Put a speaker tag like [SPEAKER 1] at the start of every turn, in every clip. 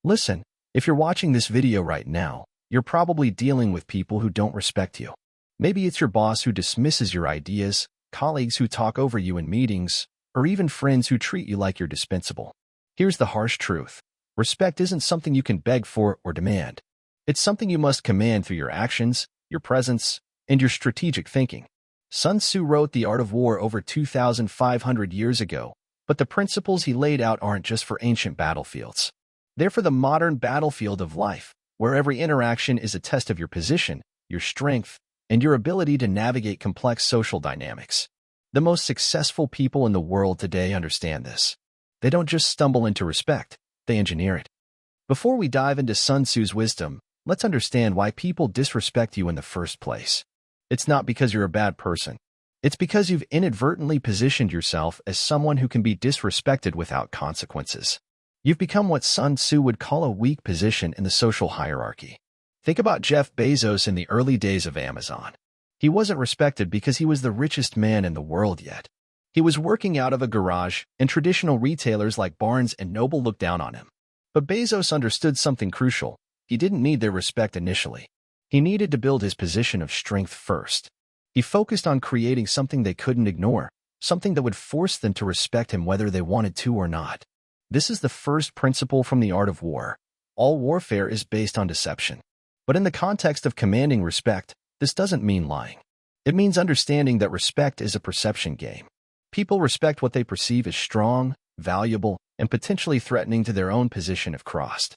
[SPEAKER 1] Listen, if you're watching this video right now, you're probably dealing with people who don't respect you. Maybe it's your boss who dismisses your ideas, colleagues who talk over you in meetings, or even friends who treat you like you're dispensable. Here's the harsh truth. Respect isn't something you can beg for or demand. It's something you must command through your actions, your presence, and your strategic thinking. Sun Tzu wrote The Art of War over 2,500 years ago, but the principles he laid out aren't just for ancient battlefields. They're for the modern battlefield of life, where every interaction is a test of your position, your strength, and your ability to navigate complex social dynamics. The most successful people in the world today understand this. They don't just stumble into respect, they engineer it. Before we dive into Sun Tzu's wisdom, let's understand why people disrespect you in the first place. It's not because you're a bad person. It's because you've inadvertently positioned yourself as someone who can be disrespected without consequences. You've become what Sun Tzu would call a weak position in the social hierarchy. Think about Jeff Bezos in the early days of Amazon. He wasn't respected because he was the richest man in the world yet. He was working out of a garage, and traditional retailers like Barnes and Noble looked down on him. But Bezos understood something crucial. He didn't need their respect initially. He needed to build his position of strength first. He focused on creating something they couldn't ignore, something that would force them to respect him whether they wanted to or not. This is the first principle from The Art of War. All warfare is based on deception. But in the context of commanding respect, this doesn't mean lying. It means understanding that respect is a perception game. People respect what they perceive as strong, valuable, and potentially threatening to their own position if crossed.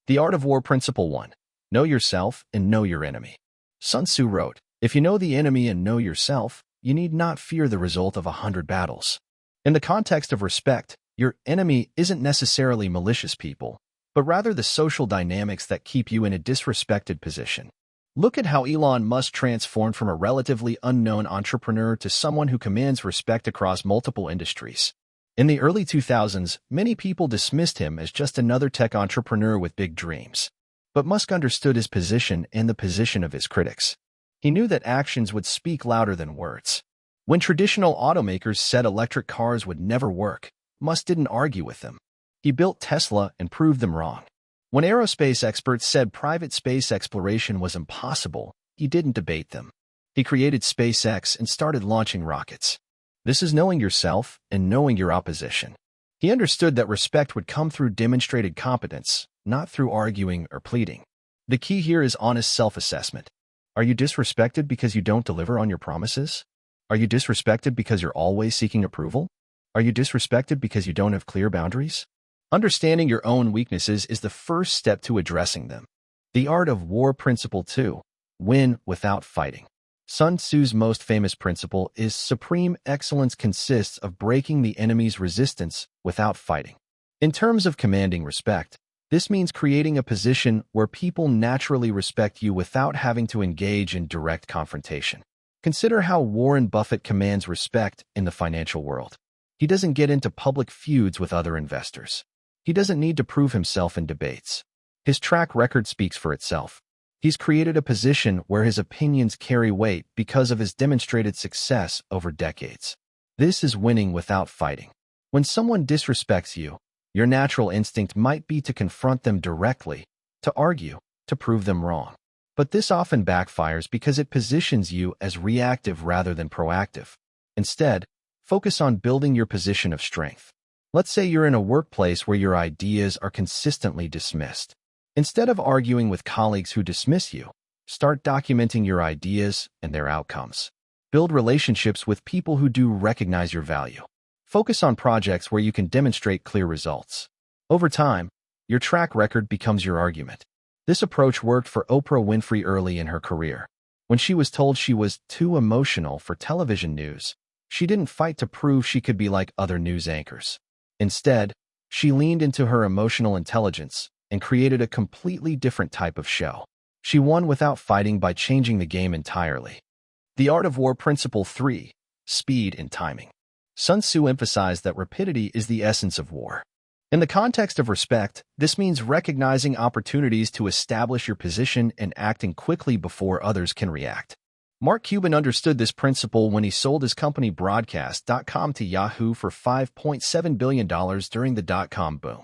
[SPEAKER 1] The Art of War Principle 1. Know yourself and know your enemy. Sun Tzu wrote, "If you know the enemy and know yourself, you need not fear the result of 100 battles." In the context of respect, your enemy isn't necessarily malicious people, but rather the social dynamics that keep you in a disrespected position. Look at how Elon Musk transformed from a relatively unknown entrepreneur to someone who commands respect across multiple industries. In the early 2000s, many people dismissed him as just another tech entrepreneur with big dreams. But Musk understood his position and the position of his critics. He knew that actions would speak louder than words. When traditional automakers said electric cars would never work, Musk didn't argue with them. He built Tesla and proved them wrong. When aerospace experts said private space exploration was impossible, he didn't debate them. He created SpaceX and started launching rockets. This is knowing yourself and knowing your opposition. He understood that respect would come through demonstrated competence, not through arguing or pleading. The key here is honest self-assessment. Are you disrespected because you don't deliver on your promises? Are you disrespected because you're always seeking approval? Are you disrespected because you don't have clear boundaries? Understanding your own weaknesses is the first step to addressing them. The Art of War Principle 2. Win without fighting. Sun Tzu's most famous principle is supreme excellence consists of breaking the enemy's resistance without fighting. In terms of commanding respect, this means creating a position where people naturally respect you without having to engage in direct confrontation. Consider how Warren Buffett commands respect in the financial world. He doesn't get into public feuds with other investors. He doesn't need to prove himself in debates. His track record speaks for itself. He's created a position where his opinions carry weight because of his demonstrated success over decades. This is winning without fighting. When someone disrespects you, your natural instinct might be to confront them directly, to argue, to prove them wrong. But this often backfires because it positions you as reactive rather than proactive. Instead, focus on building your position of strength. Let's say you're in a workplace where your ideas are consistently dismissed. Instead of arguing with colleagues who dismiss you, start documenting your ideas and their outcomes. Build relationships with people who do recognize your value. Focus on projects where you can demonstrate clear results. Over time, your track record becomes your argument. This approach worked for Oprah Winfrey early in her career. When she was told she was too emotional for television news, she didn't fight to prove she could be like other news anchors. Instead, she leaned into her emotional intelligence and created a completely different type of show. She won without fighting by changing the game entirely. The Art of War Principle 3. Speed and Timing. Sun Tzu emphasized that rapidity is the essence of war. In the context of respect, this means recognizing opportunities to establish your position and acting quickly before others can react. Mark Cuban understood this principle when he sold his company Broadcast.com to Yahoo for $5.7 billion during the dot-com boom.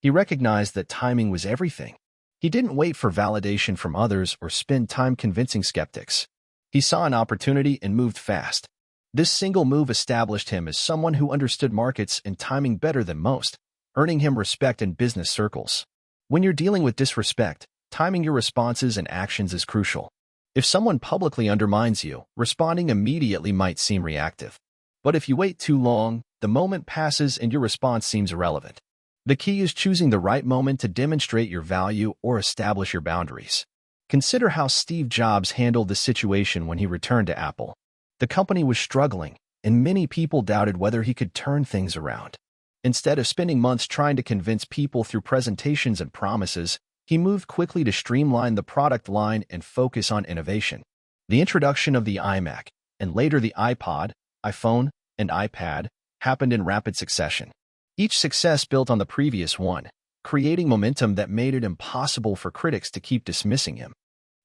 [SPEAKER 1] He recognized that timing was everything. He didn't wait for validation from others or spend time convincing skeptics. He saw an opportunity and moved fast. This single move established him as someone who understood markets and timing better than most, earning him respect in business circles. When you're dealing with disrespect, timing your responses and actions is crucial. If someone publicly undermines you, responding immediately might seem reactive. But if you wait too long, the moment passes and your response seems irrelevant. The key is choosing the right moment to demonstrate your value or establish your boundaries. Consider how Steve Jobs handled the situation when he returned to Apple. The company was struggling, and many people doubted whether he could turn things around. Instead of spending months trying to convince people through presentations and promises, he moved quickly to streamline the product line and focus on innovation. The introduction of the iMac, and later the iPod, iPhone, and iPad, happened in rapid succession. Each success built on the previous one, creating momentum that made it impossible for critics to keep dismissing him.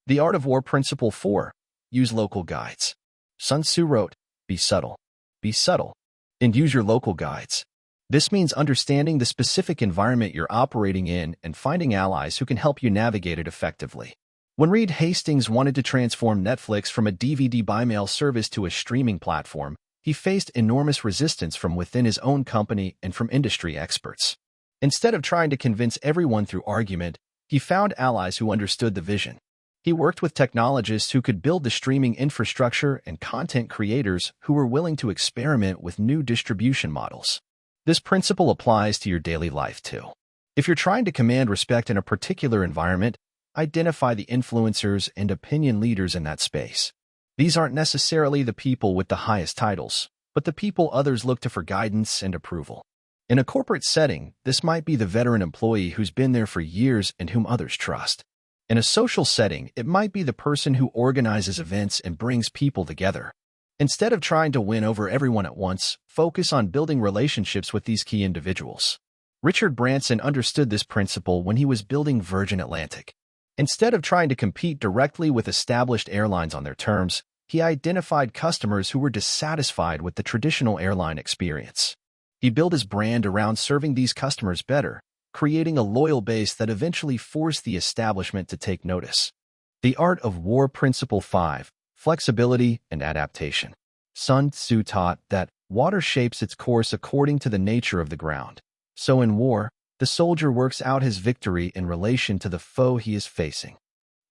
[SPEAKER 1] The Art of War Principle 4. Use local guides. Sun Tzu wrote, be subtle, and use your local guides. This means understanding the specific environment you're operating in and finding allies who can help you navigate it effectively. When Reed Hastings wanted to transform Netflix from a DVD by-mail service to a streaming platform, he faced enormous resistance from within his own company and from industry experts. Instead of trying to convince everyone through argument, he found allies who understood the vision. He worked with technologists who could build the streaming infrastructure and content creators who were willing to experiment with new distribution models. This principle applies to your daily life too. If you're trying to command respect in a particular environment, identify the influencers and opinion leaders in that space. These aren't necessarily the people with the highest titles, but the people others look to for guidance and approval. In a corporate setting, this might be the veteran employee who's been there for years and whom others trust. In a social setting, it might be the person who organizes events and brings people together. Instead of trying to win over everyone at once, focus on building relationships with these key individuals. Richard Branson understood this principle when he was building Virgin Atlantic. Instead of trying to compete directly with established airlines on their terms, he identified customers who were dissatisfied with the traditional airline experience. He built his brand around serving these customers better, creating a loyal base that eventually forced the establishment to take notice. The Art of War Principle 5. Flexibility and adaptation. Sun Tzu taught that water shapes its course according to the nature of the ground. So in war, the soldier works out his victory in relation to the foe he is facing.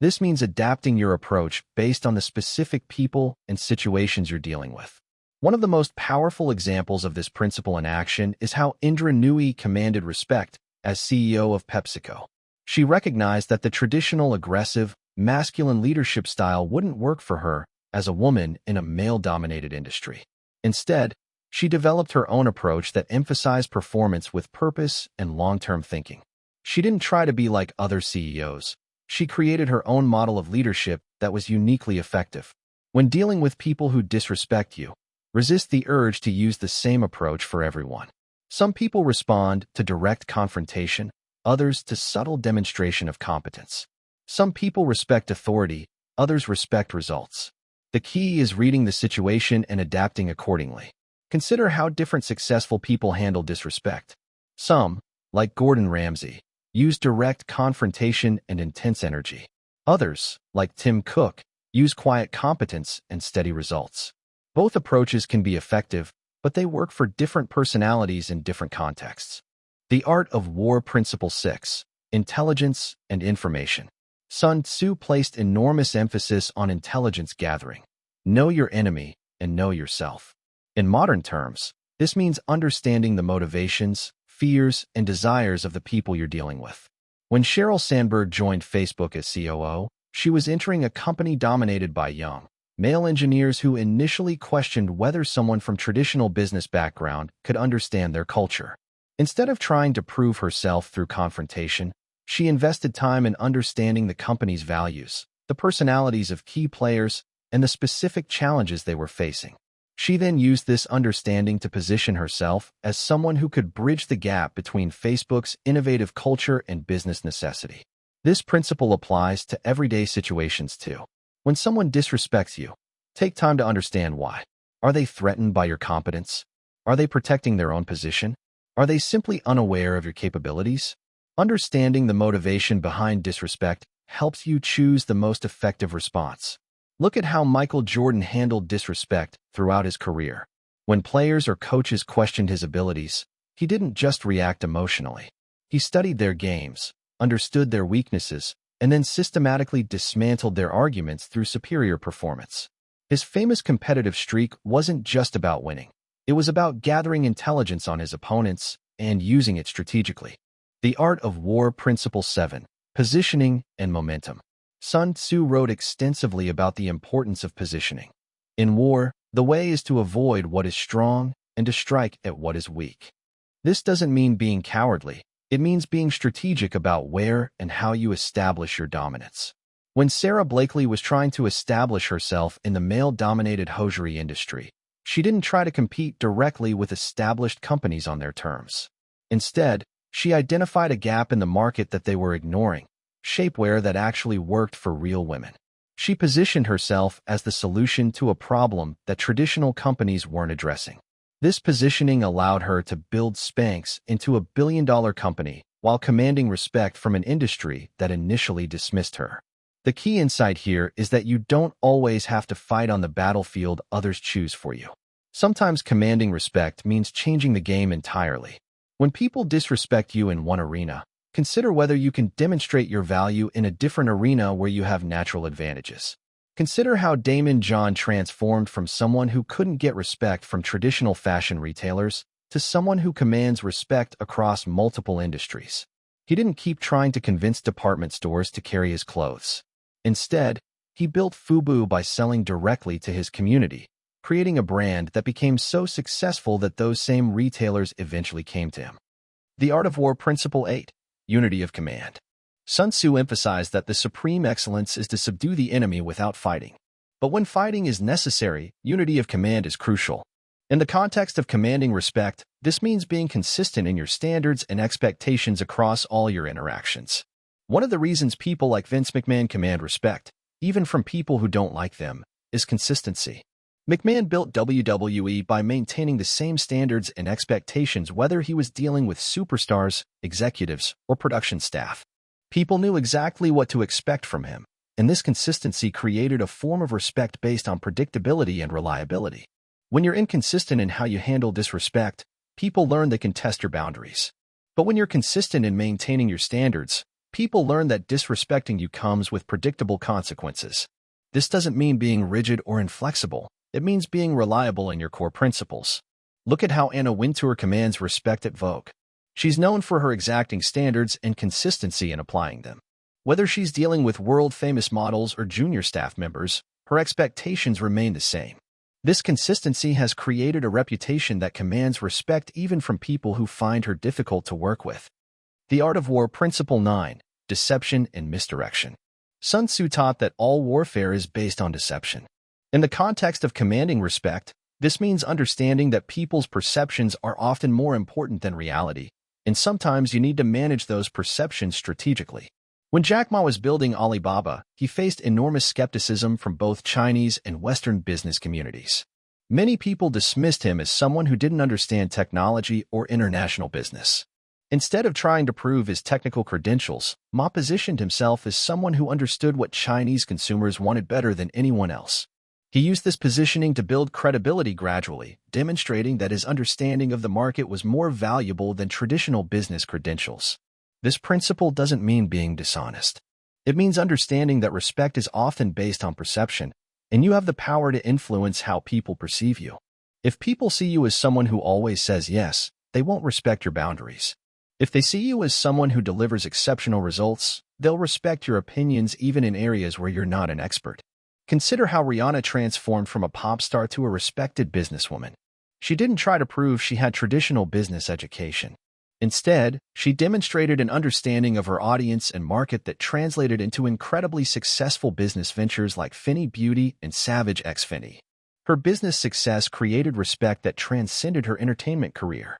[SPEAKER 1] This means adapting your approach based on the specific people and situations you're dealing with. One of the most powerful examples of this principle in action is how Indra Nooyi commanded respect as CEO of PepsiCo. She recognized that the traditional aggressive, masculine leadership style wouldn't work for her as a woman in a male-dominated industry. Instead, she developed her own approach that emphasized performance with purpose and long-term thinking. She didn't try to be like other CEOs. She created her own model of leadership that was uniquely effective. When dealing with people who disrespect you, resist the urge to use the same approach for everyone. Some people respond to direct confrontation, others to subtle demonstration of competence. Some people respect authority, others respect results. The key is reading the situation and adapting accordingly. Consider how different successful people handle disrespect. Some, like Gordon Ramsay, use direct confrontation and intense energy. Others, like Tim Cook, use quiet competence and steady results. Both approaches can be effective, but they work for different personalities in different contexts. The Art of War Principle 6. Intelligence and Information. Sun Tzu placed enormous emphasis on intelligence gathering. Know your enemy and know yourself. In modern terms, this means understanding the motivations, fears, and desires of the people you're dealing with. When Sheryl Sandberg joined Facebook as COO, she was entering a company dominated by young, male engineers who initially questioned whether someone from traditional business background could understand their culture. Instead of trying to prove herself through confrontation, she invested time in understanding the company's values, the personalities of key players, and the specific challenges they were facing. She then used this understanding to position herself as someone who could bridge the gap between Facebook's innovative culture and business necessity. This principle applies to everyday situations too. When someone disrespects you, take time to understand why. Are they threatened by your competence? Are they protecting their own position? Are they simply unaware of your capabilities? Understanding the motivation behind disrespect helps you choose the most effective response. Look at how Michael Jordan handled disrespect throughout his career. When players or coaches questioned his abilities, he didn't just react emotionally. He studied their games, understood their weaknesses, and then systematically dismantled their arguments through superior performance. His famous competitive streak wasn't just about winning. It was about gathering intelligence on his opponents and using it strategically. The Art of War Principle 7. Positioning and Momentum. Sun Tzu wrote extensively about the importance of positioning. In war, the way is to avoid what is strong and to strike at what is weak. This doesn't mean being cowardly. It means being strategic about where and how you establish your dominance. When Sarah Blakely was trying to establish herself in the male-dominated hosiery industry, she didn't try to compete directly with established companies on their terms. Instead, she identified a gap in the market that they were ignoring, shapewear that actually worked for real women. She positioned herself as the solution to a problem that traditional companies weren't addressing. This positioning allowed her to build Spanx into a billion-dollar company while commanding respect from an industry that initially dismissed her. The key insight here is that you don't always have to fight on the battlefield others choose for you. Sometimes commanding respect means changing the game entirely. When people disrespect you in one arena, consider whether you can demonstrate your value in a different arena where you have natural advantages. Consider how Daymond John transformed from someone who couldn't get respect from traditional fashion retailers to someone who commands respect across multiple industries. He didn't keep trying to convince department stores to carry his clothes. Instead, he built FUBU by selling directly to his community, creating a brand that became so successful that those same retailers eventually came to him. The Art of War Principle 8. Unity of Command. Sun Tzu emphasized that the supreme excellence is to subdue the enemy without fighting. But when fighting is necessary, unity of command is crucial. In the context of commanding respect, this means being consistent in your standards and expectations across all your interactions. One of the reasons people like Vince McMahon command respect, even from people who don't like them, is consistency. McMahon built WWE by maintaining the same standards and expectations whether he was dealing with superstars, executives, or production staff. People knew exactly what to expect from him, and this consistency created a form of respect based on predictability and reliability. When you're inconsistent in how you handle disrespect, people learn they can test your boundaries. But when you're consistent in maintaining your standards, people learn that disrespecting you comes with predictable consequences. This doesn't mean being rigid or inflexible. It means being reliable in your core principles. Look at how Anna Wintour commands respect at Vogue. She's known for her exacting standards and consistency in applying them. Whether she's dealing with world-famous models or junior staff members, her expectations remain the same. This consistency has created a reputation that commands respect even from people who find her difficult to work with. The Art of War Principle 9. Deception and Misdirection. Sun Tzu taught that all warfare is based on deception. In the context of commanding respect, this means understanding that people's perceptions are often more important than reality, and sometimes you need to manage those perceptions strategically. When Jack Ma was building Alibaba, he faced enormous skepticism from both Chinese and Western business communities. Many people dismissed him as someone who didn't understand technology or international business. Instead of trying to prove his technical credentials, Ma positioned himself as someone who understood what Chinese consumers wanted better than anyone else. He used this positioning to build credibility gradually, demonstrating that his understanding of the market was more valuable than traditional business credentials. This principle doesn't mean being dishonest. It means understanding that respect is often based on perception, and you have the power to influence how people perceive you. If people see you as someone who always says yes, they won't respect your boundaries. If they see you as someone who delivers exceptional results, they'll respect your opinions even in areas where you're not an expert. Consider how Rihanna transformed from a pop star to a respected businesswoman. She didn't try to prove she had traditional business education. Instead, she demonstrated an understanding of her audience and market that translated into incredibly successful business ventures like Fenty Beauty and Savage X Fenty. Her business success created respect that transcended her entertainment career.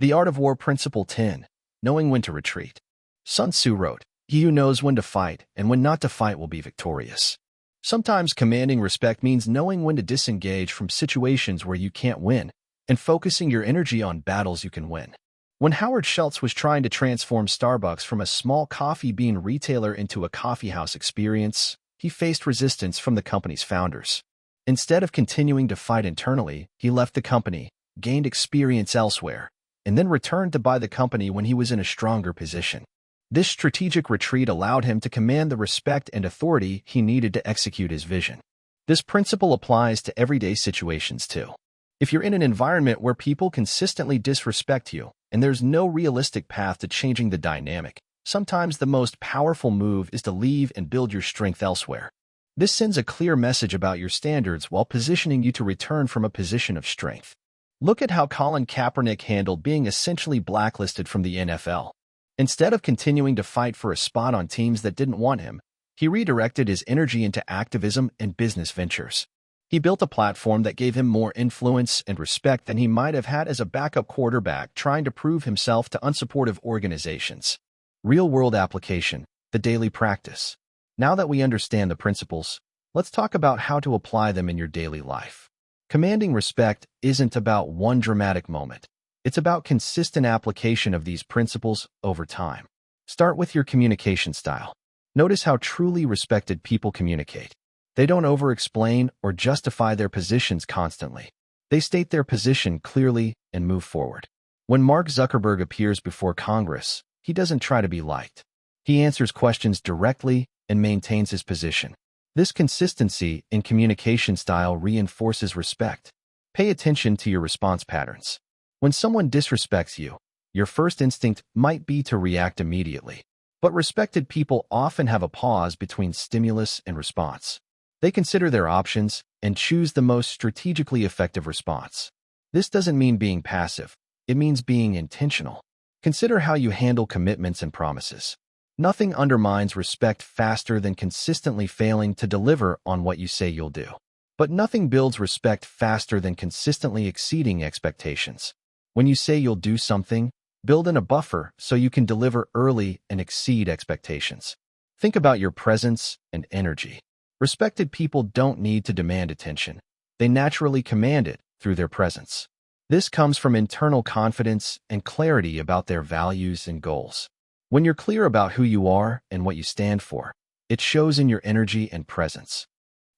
[SPEAKER 1] The Art of War Principle 10. Knowing when to retreat. Sun Tzu wrote, "He who knows when to fight and when not to fight will be victorious." Sometimes commanding respect means knowing when to disengage from situations where you can't win and focusing your energy on battles you can win. When Howard Schultz was trying to transform Starbucks from a small coffee bean retailer into a coffeehouse experience, he faced resistance from the company's founders. Instead of continuing to fight internally, he left the company, gained experience elsewhere, and then returned to buy the company when he was in a stronger position. This strategic retreat allowed him to command the respect and authority he needed to execute his vision. This principle applies to everyday situations too. If you're in an environment where people consistently disrespect you, and there's no realistic path to changing the dynamic, sometimes the most powerful move is to leave and build your strength elsewhere. This sends a clear message about your standards while positioning you to return from a position of strength. Look at how Colin Kaepernick handled being essentially blacklisted from the NFL. Instead of continuing to fight for a spot on teams that didn't want him, he redirected his energy into activism and business ventures. He built a platform that gave him more influence and respect than he might have had as a backup quarterback trying to prove himself to unsupportive organizations. Real-world application, the daily practice. Now that we understand the principles, let's talk about how to apply them in your daily life. Commanding respect isn't about one dramatic moment. It's about consistent application of these principles over time. Start with your communication style. Notice how truly respected people communicate. They don't over-explain or justify their positions constantly. They state their position clearly and move forward. When Mark Zuckerberg appears before Congress, he doesn't try to be liked. He answers questions directly and maintains his position. This consistency in communication style reinforces respect. Pay attention to your response patterns. When someone disrespects you, your first instinct might be to react immediately. But respected people often have a pause between stimulus and response. They consider their options and choose the most strategically effective response. This doesn't mean being passive. It means being intentional. Consider how you handle commitments and promises. Nothing undermines respect faster than consistently failing to deliver on what you say you'll do. But nothing builds respect faster than consistently exceeding expectations. When you say you'll do something, build in a buffer so you can deliver early and exceed expectations. Think about your presence and energy. Respected people don't need to demand attention. They naturally command it through their presence. This comes from internal confidence and clarity about their values and goals. When you're clear about who you are and what you stand for, it shows in your energy and presence.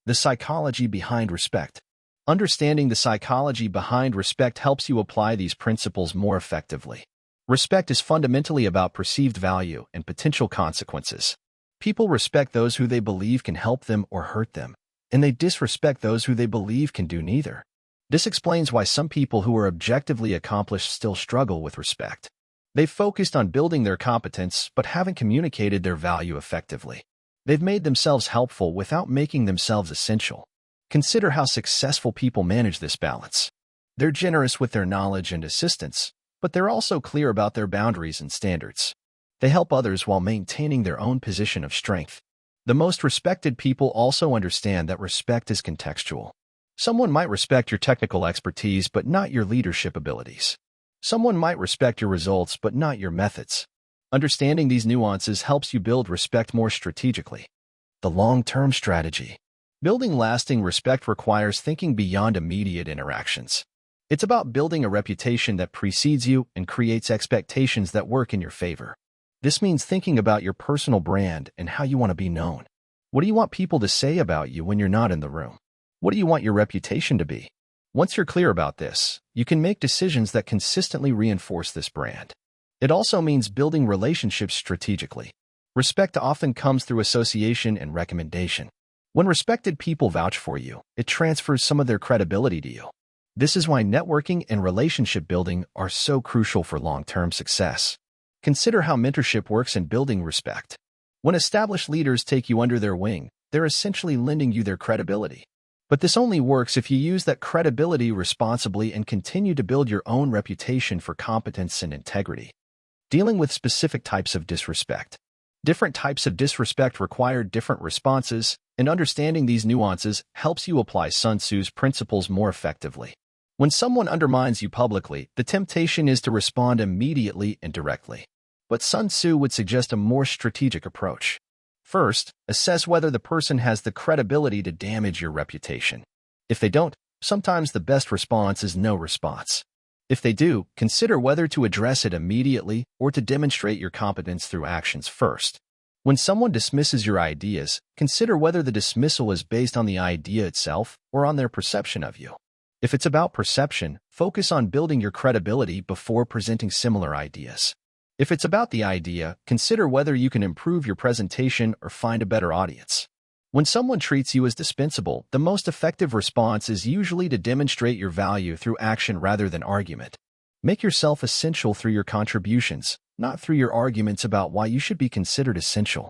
[SPEAKER 1] The psychology behind respect. Understanding the psychology behind respect helps you apply these principles more effectively. Respect is fundamentally about perceived value and potential consequences. People respect those who they believe can help them or hurt them, and they disrespect those who they believe can do neither. This explains why some people who are objectively accomplished still struggle with respect. They've focused on building their competence but haven't communicated their value effectively. They've made themselves helpful without making themselves essential. Consider how successful people manage this balance. They're generous with their knowledge and assistance, but they're also clear about their boundaries and standards. They help others while maintaining their own position of strength. The most respected people also understand that respect is contextual. Someone might respect your technical expertise but not your leadership abilities. Someone might respect your results but not your methods. Understanding these nuances helps you build respect more strategically. The long-term strategy. Building lasting respect requires thinking beyond immediate interactions. It's about building a reputation that precedes you and creates expectations that work in your favor. This means thinking about your personal brand and how you want to be known. What do you want people to say about you when you're not in the room? What do you want your reputation to be? Once you're clear about this, you can make decisions that consistently reinforce this brand. It also means building relationships strategically. Respect often comes through association and recommendation. When respected people vouch for you, it transfers some of their credibility to you. This is why networking and relationship building are so crucial for long-term success. Consider how mentorship works in building respect. When established leaders take you under their wing, they're essentially lending you their credibility. But this only works if you use that credibility responsibly and continue to build your own reputation for competence and integrity. Dealing with specific types of disrespect. Different types of disrespect require different responses, and understanding these nuances helps you apply Sun Tzu's principles more effectively. When someone undermines you publicly, the temptation is to respond immediately and directly. But Sun Tzu would suggest a more strategic approach. First, assess whether the person has the credibility to damage your reputation. If they don't, sometimes the best response is no response. If they do, consider whether to address it immediately or to demonstrate your competence through actions first. When someone dismisses your ideas, consider whether the dismissal is based on the idea itself or on their perception of you. If it's about perception, focus on building your credibility before presenting similar ideas. If it's about the idea, consider whether you can improve your presentation or find a better audience. When someone treats you as dispensable, the most effective response is usually to demonstrate your value through action rather than argument. Make yourself essential through your contributions, not through your arguments about why you should be considered essential.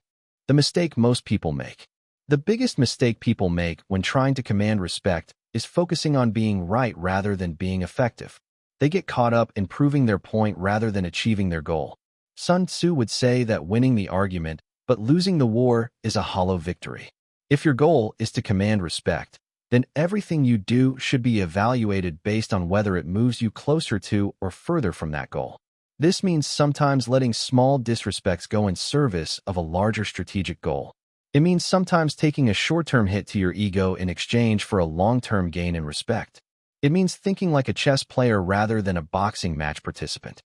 [SPEAKER 1] The mistake most people make. The biggest mistake people make when trying to command respect is focusing on being right rather than being effective. They get caught up in proving their point rather than achieving their goal. Sun Tzu would say that winning the argument, but losing the war, is a hollow victory. If your goal is to command respect, then everything you do should be evaluated based on whether it moves you closer to or further from that goal. This means sometimes letting small disrespects go in service of a larger strategic goal. It means sometimes taking a short-term hit to your ego in exchange for a long-term gain in respect. It means thinking like a chess player rather than a boxing match participant.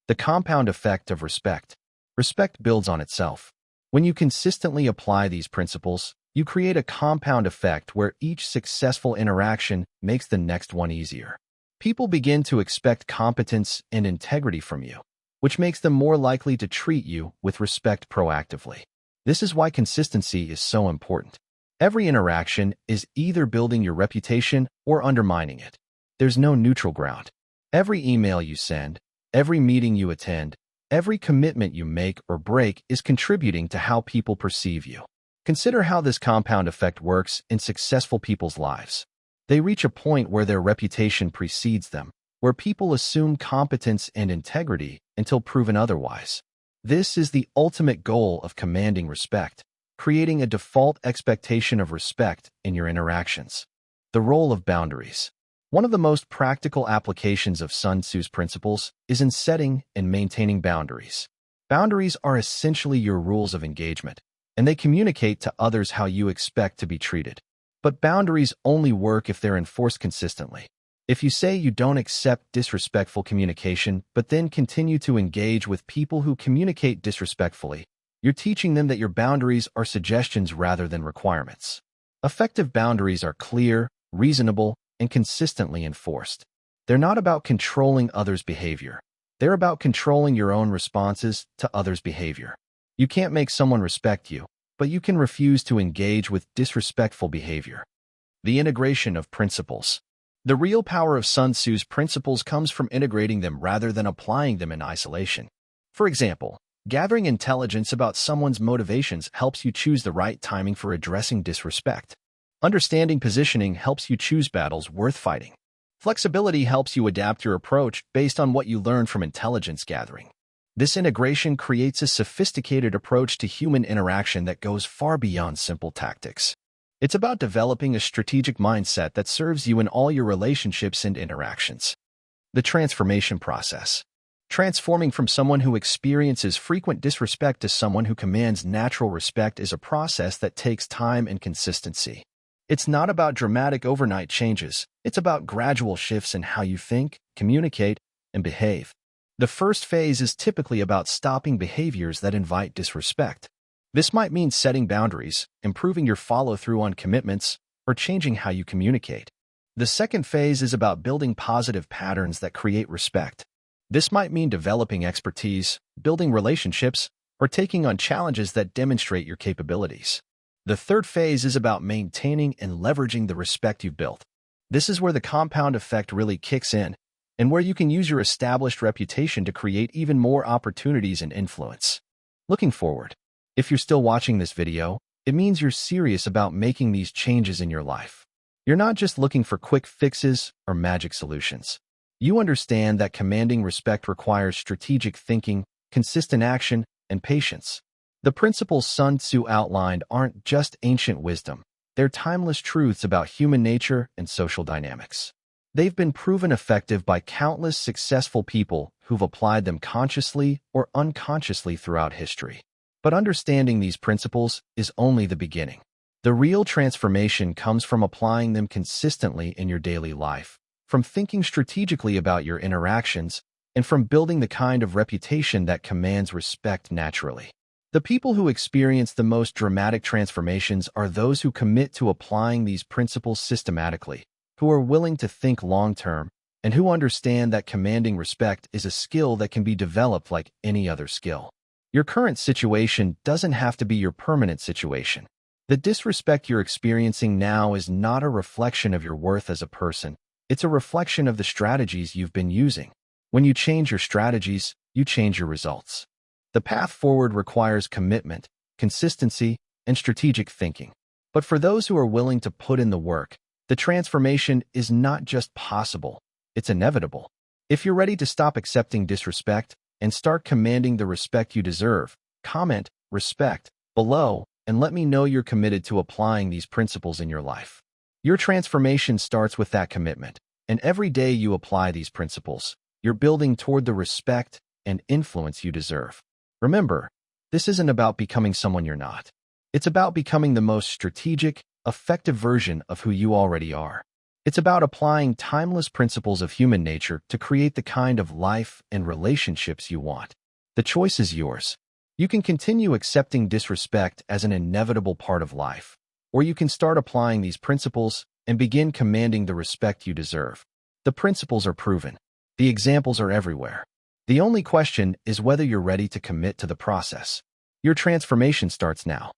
[SPEAKER 1] The compound effect of respect. Respect builds on itself. When you consistently apply these principles, you create a compound effect where each successful interaction makes the next one easier. People begin to expect competence and integrity from you, which makes them more likely to treat you with respect proactively. This is why consistency is so important. Every interaction is either building your reputation or undermining it. There's no neutral ground. Every email you send, every meeting you attend, every commitment you make or break is contributing to how people perceive you. Consider how this compound effect works in successful people's lives. They reach a point where their reputation precedes them, where people assume competence and integrity until proven otherwise. This is the ultimate goal of commanding respect, creating a default expectation of respect in your interactions. The role of boundaries. One of the most practical applications of Sun Tzu's principles is in setting and maintaining boundaries. Boundaries are essentially your rules of engagement, and they communicate to others how you expect to be treated. But boundaries only work if they're enforced consistently. If you say you don't accept disrespectful communication, but then continue to engage with people who communicate disrespectfully, you're teaching them that your boundaries are suggestions rather than requirements. Effective boundaries are clear, reasonable, and consistently enforced. They're not about controlling others' behavior. They're about controlling your own responses to others' behavior. You can't make someone respect you, but you can refuse to engage with disrespectful behavior. The integration of principles. The real power of Sun Tzu's principles comes from integrating them rather than applying them in isolation. For example, gathering intelligence about someone's motivations helps you choose the right timing for addressing disrespect. Understanding positioning helps you choose battles worth fighting. Flexibility helps you adapt your approach based on what you learn from intelligence gathering. This integration creates a sophisticated approach to human interaction that goes far beyond simple tactics. It's about developing a strategic mindset that serves you in all your relationships and interactions. The transformation process. Transforming from someone who experiences frequent disrespect to someone who commands natural respect is a process that takes time and consistency. It's not about dramatic overnight changes. It's about gradual shifts in how you think, communicate, and behave. The first phase is typically about stopping behaviors that invite disrespect. This might mean setting boundaries, improving your follow-through on commitments, or changing how you communicate. The second phase is about building positive patterns that create respect. This might mean developing expertise, building relationships, or taking on challenges that demonstrate your capabilities. The third phase is about maintaining and leveraging the respect you've built. This is where the compound effect really kicks in, and where you can use your established reputation to create even more opportunities and influence. Looking forward. If you're still watching this video, it means you're serious about making these changes in your life. You're not just looking for quick fixes or magic solutions. You understand that commanding respect requires strategic thinking, consistent action, and patience. The principles Sun Tzu outlined aren't just ancient wisdom. They're timeless truths about human nature and social dynamics. They've been proven effective by countless successful people who've applied them consciously or unconsciously throughout history. But understanding these principles is only the beginning. The real transformation comes from applying them consistently in your daily life, from thinking strategically about your interactions, and from building the kind of reputation that commands respect naturally. The people who experience the most dramatic transformations are those who commit to applying these principles systematically, who are willing to think long-term, and who understand that commanding respect is a skill that can be developed like any other skill. Your current situation doesn't have to be your permanent situation. The disrespect you're experiencing now is not a reflection of your worth as a person. It's a reflection of the strategies you've been using. When you change your strategies, you change your results. The path forward requires commitment, consistency, and strategic thinking. But for those who are willing to put in the work, the transformation is not just possible, it's inevitable. If you're ready to stop accepting disrespect and start commanding the respect you deserve, comment "respect" below and let me know you're committed to applying these principles in your life. Your transformation starts with that commitment, and every day you apply these principles, you're building toward the respect and influence you deserve. Remember, this isn't about becoming someone you're not. It's about becoming the most strategic, effective version of who you already are. It's about applying timeless principles of human nature to create the kind of life and relationships you want. The choice is yours. You can continue accepting disrespect as an inevitable part of life, or you can start applying these principles and begin commanding the respect you deserve. The principles are proven. The examples are everywhere. The only question is whether you're ready to commit to the process. Your transformation starts now.